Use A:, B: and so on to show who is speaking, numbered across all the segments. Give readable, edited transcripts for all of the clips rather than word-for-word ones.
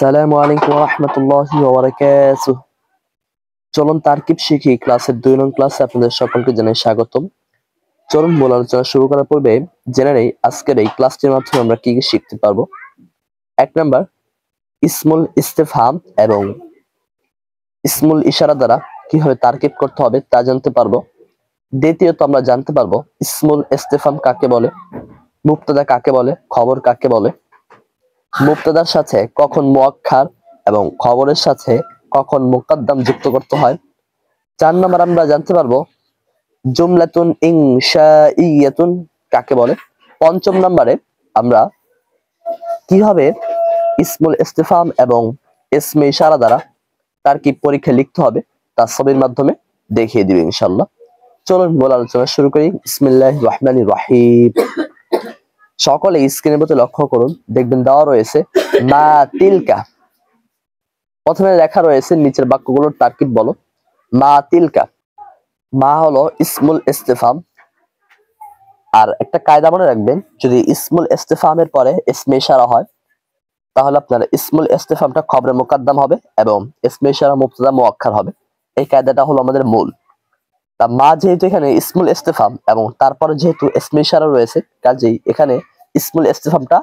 A: আসসালামু আলাইকুম ওয়া রাহমাতুল্লাহি ওয়া বারাকাতুহু। চলুন তারকিব শিখি ক্লাসের 2 নং ক্লাসে আপনাদের সকলকে জানাই স্বাগতম। চলুন মূল আলোচনা শুরু করার পূর্বে জেনে নেই আজকের এই ক্লাসটির মাধ্যমে আমরা কি কি শিখতে পারবো। 1 নাম্বার ইসমুল ইস্তিফহাম এবং ইসমুল ইশারা দ্বারা কিভাবে তারকিব করতে হবে তা জানতে পারবো। দ্বিতীয়ত আমরা জানতে পারবো ইসমুল ইস্তিফহাম কাকে বলে, মুবতাদা কাকে বলে, খবর কাকে বলে, মুবতাদার সাথে কখন মুআক্খার এবং খবরের সাথে কখন মুকাদ্দাম যুক্ত করতে হয়। 4 নম্বর আমরা জানতে পারবো জুমলাতুন ইনশাইয়াতুন কাকে বলে। 5ম নম্বরে আমরা কিভাবে ইসমুল ইস্তিফহাম এবং ইসমে ইশারা দ্বারা তারকিব পরীক্ষা লিখতে হবে তা ছবির মাধ্যমে দেখিয়ে দিব ইনশাআল্লাহ। চলুন মূল আলোচনা শুরু করি। বিসমিল্লাহির রহমানির রহিম। সকলে স্ক্রিনের প্রতি লক্ষ্য করুন, দেখবেন দেওয়া রয়েছে মা তিলকা। প্রথমে লেখা রয়েছে নিচের বাক্যগুলোর তারকিব বলো। মা তিলকা, মা হলো ইসমুল ইস্তিফহাম। আর একটা কায়দা মনে রাখবেন, যদি ইসমুল ইস্তিফহামের পরে ইসমে ইশারা হয় তাহলে আপনার ইসমুল ইস্তিফহামটা খবরে মুকাদ্দাম হবে এবং ইসমে ইশারা মুবতাদা মুআক্খার হবে। এই কায়দাটা হলো আমাদের মূল। তা মা যেহেতু এখানে ইসমুল ইস্তিফহাম এবং তারপরে যেহেতু ইসমে ইশারা রয়েছে, কাজেই এখানে ইসমুল ইস্তিফহামটা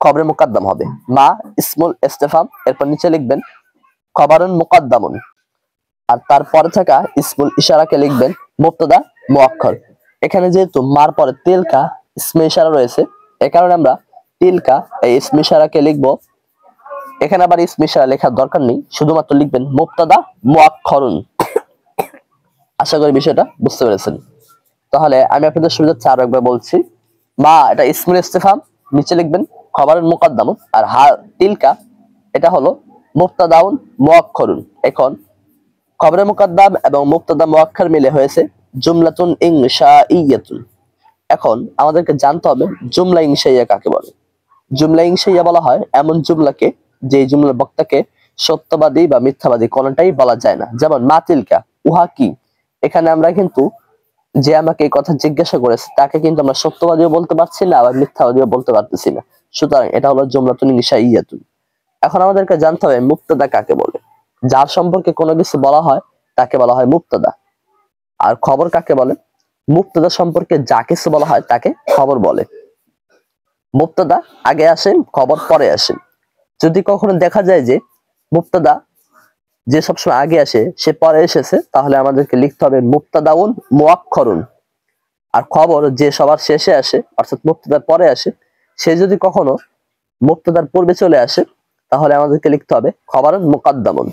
A: খবরে মুকাদ্দাম হবে। মা ইসমুল ইস্তিফহাম, এরপর নিচে লিখবেন খবরুন মুকাদ্দামুন, আর তারপরে থাকা ইসমুল ইশারাকে লিখবেন মুবতাদা মুআক্খার। এখানে যেহেতু মার পরে তিলকা ইসমে ইশারা রয়েছে, এই কারণে আমরা তিলকা এই ইসমে ইশারাকে লিখব। এখানে আবার ইসমে ইশারা লেখার দরকার নেই, শুধুমাত্র লিখবেন মুবতাদা মুআক্খারুন। আশা করি বিষয়টা বুঝতে পেরেছেন। তাহলে আমি আপনাদের সুবিধার্থে আরো একবার বলছি। মা এটা ইসমুল ইস্তিফহাম, নিচে লিখবেন খবরুন মুকাদ্দামুন, আর হা তিলকা এটা হলো মুবতাদাউন মুআক্খারুন। এখন খবরে মুকাদ্দাম এবং মুবতাদা মুআক্খার মিলে হয়েছে জুমলাতুন ইনশাইয়াতুন। এখন আমাদেরকে জানতে হবে জুমলা ইনশাইয়া কাকে বলে। জুমলা ইনশাইয়া বলা হয় এমন জুমলাকে যে জুমলার বক্তাকে সত্যবাদী বা মিথ্যাবাদী কোনটাই বলা যায় না। যেমন মা তিলকা, উহা কি। এখানে আমরা কিন্তু যে আমাকে এই কথা জিজ্ঞাসা করেছে তাকে কিন্তু আমরা সত্যবাদীও বলতে পারছি না, আবার মিথ্যাবাদীও বলতে পারতেছি না। সুতরাং এটা হলো জুমলাতুন ইনশাইয়াতুন। এখন আমাদেরকে জানতে হবে মুবতাদা কাকে বলে। যার সম্পর্কে কোনো কিছু বলা হয় তাকে বলা হয় মুবতাদা। আর খবর কাকে বলে? মুবতাদা সম্পর্কে যা কিছু বলা হয় তাকে খবর বলে। মুবতাদা আগে আসেন, খবর পরে আসেন। যদি কখনো দেখা যায় যে মুবতাদা যে সবসময় আগে আসে সে পরে এসেছে, তাহলে আমাদেরকে লিখতে হবে মুবতাদাউন মুআক্খারুন। আর খবর যে সবার শেষে আসে অর্থাৎ মুবতাদার পরে আসে, সে যদি কখনো মুবতাদার পূর্বে চলে আসে তাহলে আমাদেরকে লিখতে হবে খবরুন মুকাদ্দামুন।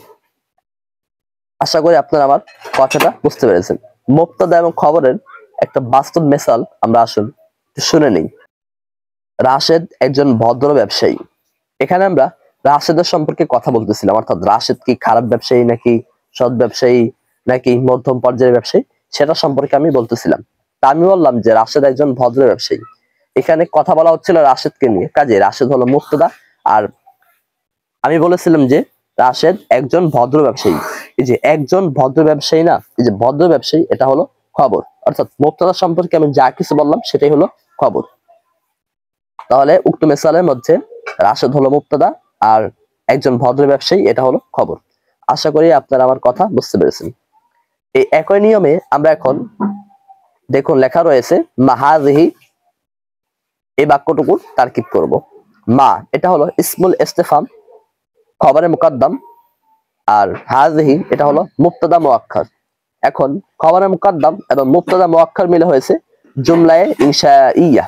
A: আশা করি আপনারা আমার কথাটা বুঝতে পেরেছেন। মুবতাদা এবং খবরের একটা বাস্তব মিসাল আমরা আসুন শুনে নেই। রাশেদ একজন ভদ্র ব্যবসায়ী। এখানে আমরা রাশেদের সম্পর্কে কথা বলতেছিলাম, অর্থাৎ রাশেদ কি খারাপ ব্যবসায়ী নাকি সৎ ব্যবসায়ী নাকি মধ্যম পর্যায়ের ব্যবসায়ী সেটা সম্পর্কে আমি বলতেছিলাম। তা আমি বললাম যে রাশেদ একজন ভদ্র ব্যবসায়ী। এখানে কথা বলা হচ্ছিল রাশেদকে নিয়ে, কাজে রাশেদ হলো মুবতাদা। আর আমি বলেছিলাম যে রাশেদ একজন ভদ্র ব্যবসায়ী। এই যে একজন ভদ্র ব্যবসায়ী না, এই যে ভদ্র ব্যবসায়ী, এটা হলো খবর। অর্থাৎ মুবতাদা সম্পর্কে আমি যা কিছু বললাম সেটাই হলো খবর। তাহলে উক্ত মিসালের মধ্যে রাশেদ হলো মুবতাদা আর একজন ভদ্র ব্যবসায়ী এটা হলো খবর। আশা করি আপনারা আমার কথা বুঝতে পেরেছেন। এই একই নিয়মে আমরা এখন দেখুন লেখা রয়েছে মাহাযিহি, এই বাক্যটুকু তারকিব করব। মা এটা হলো ইসমুল ইস্তিফহাম, খবরে মুকাদ্দাম, আর হাযিহি এটা হলো মুবতাদা মুআক্খার। এখন খবরে মুকাদ্দাম এবং মুবতাদা মুআক্খার মিলে হয়েছে জুমলায়ে ইনশাইয়া।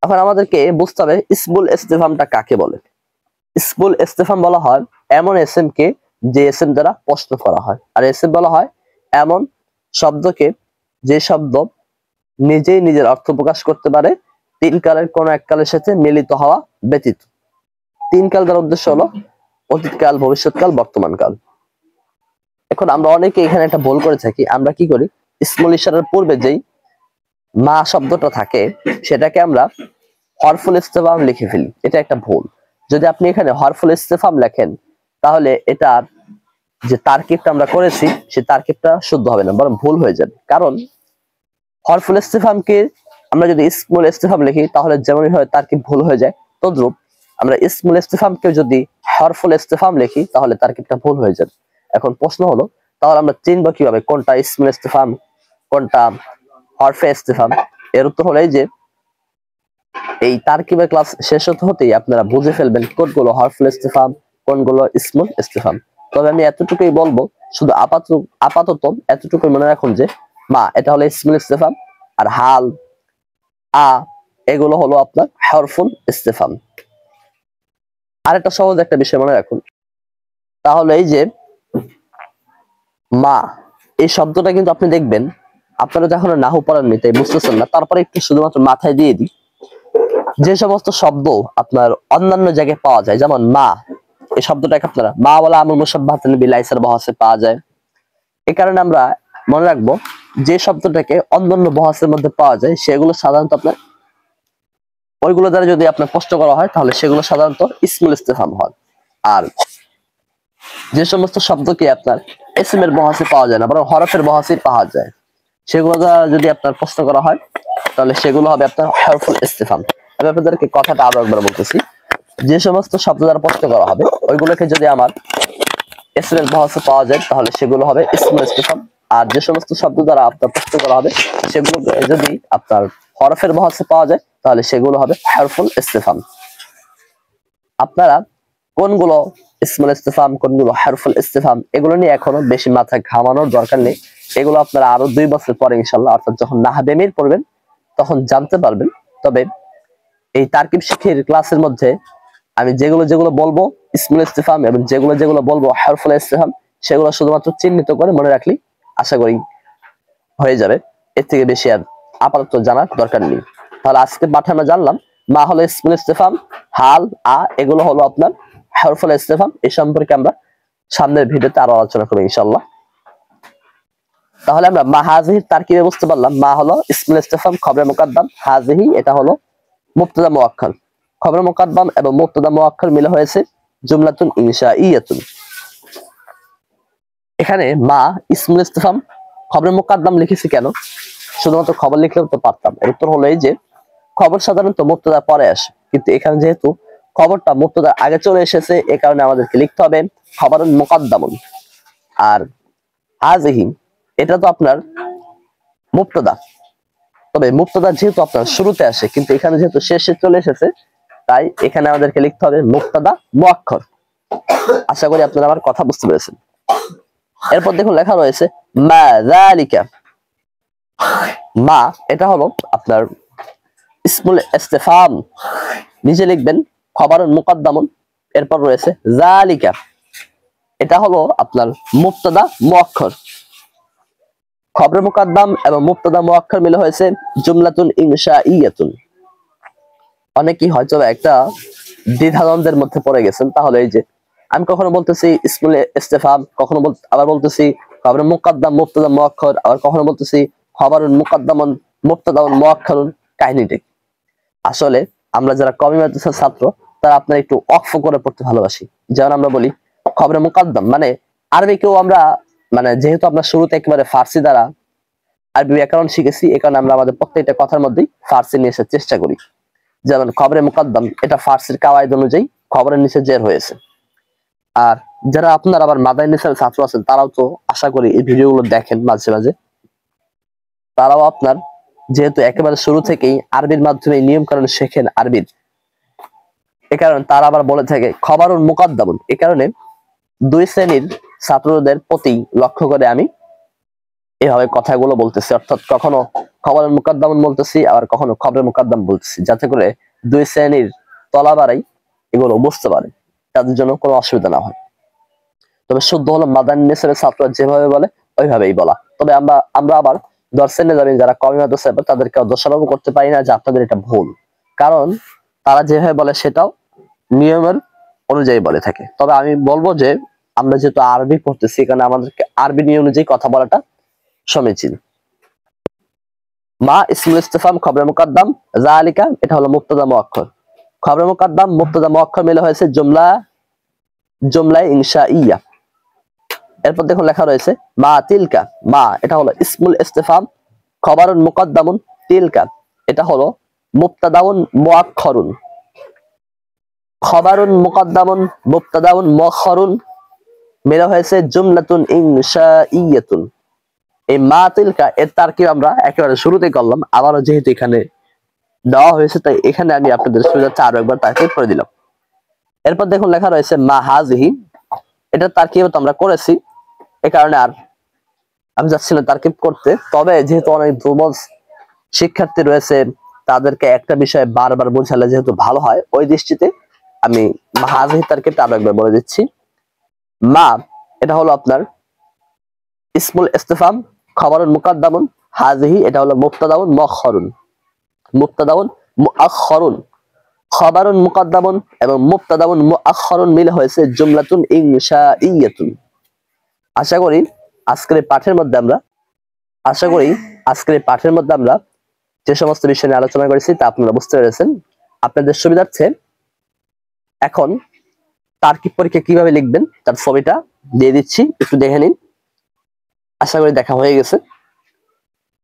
A: এখন আমাদেরকে বুঝতে হবে ইসমুল ইস্তিফহামটা কাকে বলে। ইসমুল ইস্তিফহাম বলা হয় এমন এসএম কে যে এসএম দ্বারা প্রশ্ন করা হয়, আর এসএম বলা হয় এমন শব্দকে যে শব্দ নিজেই নিজের অর্থ প্রকাশ করতে পারে তিন কালের কোন এক কালের সাথে মিলিত হওয়া ব্যতীত। তিন কাল দ্বারা উদ্দেশ্য হলো অতীতকাল, ভবিষ্যৎকাল, বর্তমানকাল। এখন আমরা অনেকে এখানে একটা ভুল করে থাকি। আমরা কি করি, ইসমুল ইশারার পূর্বে যেই মা শব্দটা থাকে সেটাকে আমরা হরফুল ইস্তিফহাম লিখে ফেলি। এটা একটা ভুল। যদি আপনি এখানে হরফুল ইস্তিফহাম লেখেন তাহলে এটা যে তারকিবটা আমরা করেছি সেই তারকিবটা শুদ্ধ হবে না, বরং ভুল হয়ে যাবে। কারণ হরফুল ইস্তিফহামকে আমরা যদি ইসমুল ইস্তিফহাম লিখি তাহলে যেমনই হয় তারকিব ভুল হয়ে যায়, তদ্রূপ আমরা ইসমুল ইস্তিফহামকে যদি হরফুল ইস্তিফহাম লিখি তাহলে তারকিবটা ভুল হয়ে যাবে। এখন প্রশ্ন হলো, তাহলে আমরা চিনবো কিভাবে কোনটা ইসমুল ইস্তিফহাম কোনটা হরফে ইস্তিফহাম? এর উত্তর হলো এই যে এই তারকিবের ক্লাস শেষ হতে হতেই আপনারা বুঝে ফেলবেন কোনগুলো হরফুল ইস্তিফহাম কোনগুলো ইসমুল ইস্তিফহাম। তবে আমি এতটুকুই বলবো, শুধু আপাতত এতটুকুই মনে রাখুন যে মা এটা হলো ইসমুল ইস্তিফহাম, আর হাল এগুলো হলো আপনার হরফুল ইস্তিফহাম। আর একটা সহজ একটা বিষয় মনে রাখুন, তাহলে এই যে মা এই শব্দটা কিন্তু আপনি দেখবেন আপনারা যখন নাহু পড়াননি তাই বুঝতেছেন না, তারপরে একটু শুধুমাত্র মাথায় দিয়ে দিই, যে সমস্ত শব্দ আপনার অন্যান্য জায়গায় পাওয়া যায়, যেমন মা এই শব্দটাকে আপনারা মা বলা আমল মুসাব্বাহাতুন বিলাইসার বহাসে পাওয়া যায়। এই কারণে আমরা মনে রাখবো যে শব্দটাকে অন্যান্য বহাসের মধ্যে পাওয়া যায় সেগুলো সাধারণত আপনার ওইগুলো দ্বারা যদি আপনার প্রশ্ন করা হয় তাহলে সেগুলো সাধারণত ইসমুল ইস্তিফহাম হয়। আর যে সমস্ত শব্দকে আপনার ইসমের বহাসে পাওয়া যায় না বরং হরফের বহাসে পাওয়া যায়, সেগুলো দ্বারা যদি আপনার প্রশ্ন করা হয় তাহলে সেগুলো হবে আপনার হরফুল ইস্তিফহাম। আমি আপনাদেরকে কথাটা আরো একবার বলতেছি, যে সমস্ত শব্দ দ্বারা প্রশ্ন করা হবে ওইগুলোকে যদি আমার ইসমের বহাসে পাওয়া যায় তাহলে সেগুলো হবে ইসমুল ইস্তিফহাম। আর যে সমস্ত শব্দ দ্বারা আপনার প্রশ্ন করা হবে সেগুলো যদি আপনার হরফের বহাসে পাওয়া যায় তাহলে সেগুলো হবে হরফুল ইস্তিফহাম। আপনারা কোনগুলো ইসমুল ইস্তিফহাম কোনগুলো হরফুল ইস্তিফহাম এগুলো নিয়ে এখনো বেশি মাথা ঘামানোর দরকার নেই। এগুলো আপনারা আরো 2 বছর পরে ইনশাআল্লাহ অর্থাৎ যখন নাহবে মির পড়বেন তখন জানতে পারবেন। তবে এই তারকিব শিখির ক্লাসের মধ্যে আমি যেগুলো বলবো ইসমুল ইস্তিফহাম এবং যেগুলো বলবো হরফুল ইস্তিফহাম সেগুলো শুধুমাত্র চিহ্নিত করে মনে রাখলেই আশা করি হয়ে যাবে। এর থেকে বেশি আর আপাতত জানার দরকার নেই। তাহলে আজকে পাঠে আমরা জানলাম মা হলো ইসমুল ইস্তিফহাম, হাল এগুলো হলো আপনার হরফুল ইস্তিফহাম। এই সম্পর্কে আমরা সামনের ভিডিওতে আরো আলোচনা করব ইনশাআল্লাহ। তাহলে আমরা মা হাজিহি তারকিবে বুঝতে পারলাম মা হলো ইসমুল ইস্তিফহাম খবরে মুকাদ্দাম, হাজিহি এটা হলো মুবতাদা মুআক্খার। খবরে মুকাদ্দাম এবং মুবতাদা মুআক্খার মিলে হয়েছে জুমলাতুন ইনশাইয়াতুন। এখানে মা ইসমুল ইস্তিফহাম খবরে মুকাদ্দাম লিখেছি কেন? শুধুমাত্র খবর লিখলেও তো পারতাম। এর উত্তর হলো এই যে খবর সাধারণত মুবতাদা পরে আসে, কিন্তু এখানে যেহেতু খবরটা মুবতাদার আগে চলে এসেছে এ কারণে আমাদেরকে লিখতে হবে খবরুন মুকাদ্দামুন। আর হাজিহি এটা তো আপনার মুবতাদা, তবে মুবতাদা যেহেতু আপনার শুরুতে আসে কিন্তু এখানে যেহেতু শেষে চলে এসেছে তাই এখানে আমাদেরকে লিখতে হবে মুবতাদা মুআক্খার। আশা করি আপনারা আমার কথা বুঝতে পেরেছেন। এরপর দেখুন লেখা রয়েছে মা যালিকা। মা এটা হলো আপনার ইসমুল ইস্তিফহাম, নিচে লিখবেন খবরুন মুকাদ্দামুন, এরপর রয়েছে যালিকা এটা হলো আপনার মুবতাদা মুআক্খার। খবরে মুকাদ্দাম এবং মুবতাদা মুআক্খার মিলে হয়েছে জুমলাতুন ইনশাইয়াতুন। অনেকেই হয়তো একটা দ্বিধাদ্বন্দ্বের মধ্যে পড়ে গেছেন। তাহলে এই যে আমি কখনো বলতেছি ইসমুল ইস্তিফহাম, কখনো আবার বলতেছি খবরে মুকাদ্দাম মুবতাদা মুআক্খার, আবার কখনো বলতেছি খবরুন মুকাদ্দামুন মুবতাদাউন মুআক্খারুন। কাহিনীটি আসলে আমরা যারা কওমি মাদ্রাসার ছাত্র তারা আপনারা একটু ওয়াকফ করে পড়তে ভালোবাসি। যেমন আমরা বলি খবরে মুকাদ্দাম মানে আরবিকেও আমরা মানে যেহেতু আমরা শুরুতে একেবারে ফার্সি দ্বারা আরবি ব্যাকরণ শিখেছি এই কারণে আমরা আমাদের প্রত্যেকটা কথার মধ্যেই ফার্সি নিয়ে আসার চেষ্টা করি। যেমন খবরে মুকাদ্দাম এটা ফার্সির কাওয়াইদ অনুযায়ী খবরের নিচে জের হয়েছে। আর যারা আপনার আবার মাদানী ছাত্র আছেন তারাও তো আশা করি এই ভিডিওগুলো দেখেন মাঝে মাঝে, তারাও আপনার যেহেতু একেবারে শুরু থেকেই আরবির মাধ্যমে নিয়ম কানুন শেখেন আরবির, এ কারণে তারা আবার বলে থাকে খবরুন মুকাদ্দামুন। এ কারণে 2 শ্রেণীর ছাত্রদের প্রতি লক্ষ্য করে আমি এভাবে কথাগুলো বলতেছি, অর্থাৎ কখনো খবরুন মুকাদ্দামুন বলতেছি আবার কখনো খবরে মুকাদ্দাম বলতেছি, যাতে করে 2 শ্রেণীর তলাবারাই এগুলো বুঝতে পারে, তাদের জন্য কোনো অসুবিধা না হয়। তবে শুদ্ধ হলো মাদানী নিসাবের ছাত্ররা যেভাবে বলে ওইভাবেই বলা। তবে আমরা আবার দর্শনে যাবেন যারা কওমি মাদ্রাসা তাদেরকে দোষারোপ করতে পারি না যে আপনাদের এটা ভুল, কারণ তারা যেভাবে বলে সেটাও নিয়মের অনুযায়ী বলে থাকে। তবে আমি বলবো যে আমরা যেহেতু আরবি পড়তেছি কারণ আমাদেরকে আরবি নিয়ম অনুযায়ী কথা বলাটা সমীচীন। মা ইসমুল ইস্তিফহাম খবরে মুকাদ্দাম, যালিকা এটা হলো মুবতাদা মুআক্খার। খবরে মুকাদ্দাম মুবতাদা মুআক্খার মিলে হয়েছে জুমলা ইনশাইয়া। এরপর দেখুন লেখা রয়েছে মা তিলকা। মা এটা হলো ইসমুল ইস্তিফহাম খবরুন মুকাদ্দামুন, তিলকা এটা হলো মুবতাদাউন মুআক্খারুন। খবরুন মুকদ্দামুন মুবতাদাউন মুআখখারুন মিলা হয়েছে জুমলাতুন ইনশাইয়াতুন। এই মা তিলকা এর তারকিব আমরা একেবারে শুরুতেই করলাম, আবারও যেহেতু এখানে দেওয়া হয়েছে তাই এখানে আমি আপনাদের সুবিধার্থে আরো একবার তারকিব করে দিলাম। এরপর দেখুন লেখা রয়েছে মা হাজিহি, এটা তারকিব তো আমরা করেছি, এই কারণে আর আমি যাচ্ছি না তারকিব করতে। তবে যেহেতু অনেক দুর্বল শিক্ষার্থী রয়েছে, তাদেরকে একটা বিষয় বারবার বোঝালে যেহেতু ভালো হয়, ওই দৃষ্টিতে আমি মা হাজিহি তারকিবটা আরো একবার বলে দিচ্ছি। মা এটা হলো আপনার ইসমুল ইস্তিফহাম খবরুন মুকদ্দামুন, হাজিহি এটা হলো মুবতাদাউন মুআখখারুন। মুবতাদাউন মুআখখারুন, খবরুন মুকদ্দামুন এবং মুবতাদাউন মুআখখারুন মিলে হয়েছে জুমলাতুন ইনশাইয়াতুন। আশা করি আজকের পাঠের মধ্যে আমরা যে সমস্ত বিষয় নিয়ে আলোচনা করেছি তা আপনারা বুঝতে পেরেছেন। আপনাদের সুবিধার্থে এখন তারকিব পরীক্ষা কিভাবে লিখবেন তার ছবিটা দিয়ে দিচ্ছি, একটু দেখে নিন। আশা করি দেখা হয়ে গেছে।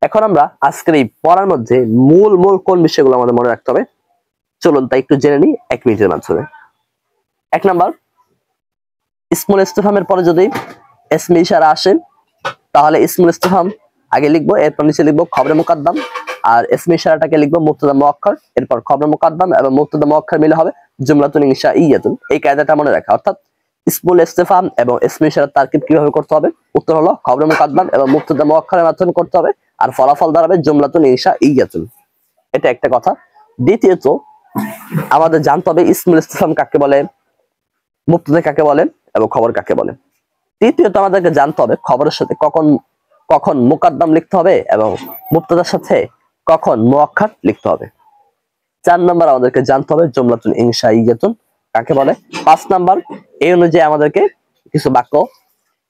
A: এখন আমরা আজকের এই পড়ার মধ্যে মূল কোন বিষয়গুলো আমাদের মনে রাখতে হবে চলুন তাই একটু জেনে নিই 1 মিনিটের মাধ্যমে। 1 নাম্বার, ইসমুল ইস্তিফহামের পরে যদি ইসমে ইশারা আসে তাহলে ইসমুল ইস্তিফহাম আগে লিখবো, এরপর নিচে লিখবো খবরে মুকদ্দাম, আর ইসমে ইশারাটাকে লিখবো মুবতাদা মুআখখার, এরপর খবরে মুকদ্দাম এবং মুবতাদা মুআখখার মিলে হবে জুমলাতুন ইনশাইয়াতুন। এই কায়দাটা মনে রাখা, অর্থাৎ ইসমুল ইস্তিফহাম এবং ইসমে ইশারার তারকিব কিভাবে করতে হবে, উত্তর হলো খবরে মুকদ্দাম এবং মুবতাদা মুআখখারের মাধ্যমে করতে হবে, আর ফলাফল দাঁড়াবে জুমলাতুন ইনশাইয়াতুন। এটা একটা কথা। দ্বিতীয়ত আমাদের জানতে হবে ইসমুল ইস্তিফহাম কাকে বলে, মুবতাদা কাকে বলে এবং খবর কাকে বলে। তৃতীয়ত আমাদেরকে জানতে হবে খবরের সাথে কখন মুকদ্দাম লিখতে হবে এবং মুবতাদার সাথে কখন মুআখখার লিখতে হবে। 4 নাম্বার আমাদেরকে জানতে হবে জুমলাতুন ইনশাইয়াতুন কাকে বলে। 5 নাম্বার, এই অনুযায়ী আমাদেরকে কিছু বাক্য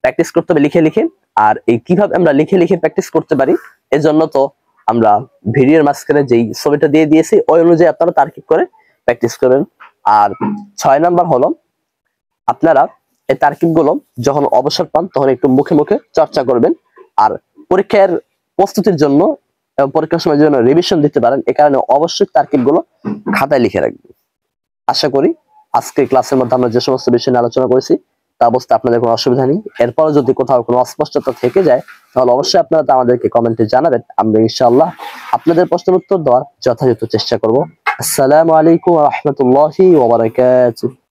A: প্র্যাকটিস করতে হবে লিখে। আর এই কিভাবে আমরা লিখে প্র্যাকটিস করতে পারি এজন্য তো আমরা ভিডিওর মাঝখানে যেই ছবিটা দিয়ে দিয়েছি ওই অনুযায়ী আপনারা তারকিব করে প্র্যাকটিস করবেন। আর 6 নাম্বার হলো আপনারা এই তারকিবগুলো যখন অবসর পান তখন একটু মুখে চর্চা করবেন। আর পরীক্ষার প্রস্তুতির জন্য এবং পরীক্ষার সময় যেন রিভিশন দিতে পারেন এ কারণে অবশ্যই তারকিবগুলো খাতায় লিখে রাখবেন। আশা করি আজকের ক্লাসের মধ্যে আমরা যে সমস্ত বিষয় নিয়ে আলোচনা করেছি তা বুঝতে আপনাদের কোনো অসুবিধা নেই। এরপরে যদি কোথাও কোনো অস্পষ্টতা থেকে যায় তাহলে অবশ্যই আপনারা তা আমাদেরকে কমেন্টে জানাবেন, আমরা ইনশাআল্লাহ আপনাদের প্রশ্নের উত্তর দেওয়ার যথাযথ চেষ্টা করব। আসসালামু আলাইকুম ওয়া রাহমাতুল্লাহি ওয়া বারাকাতুহু।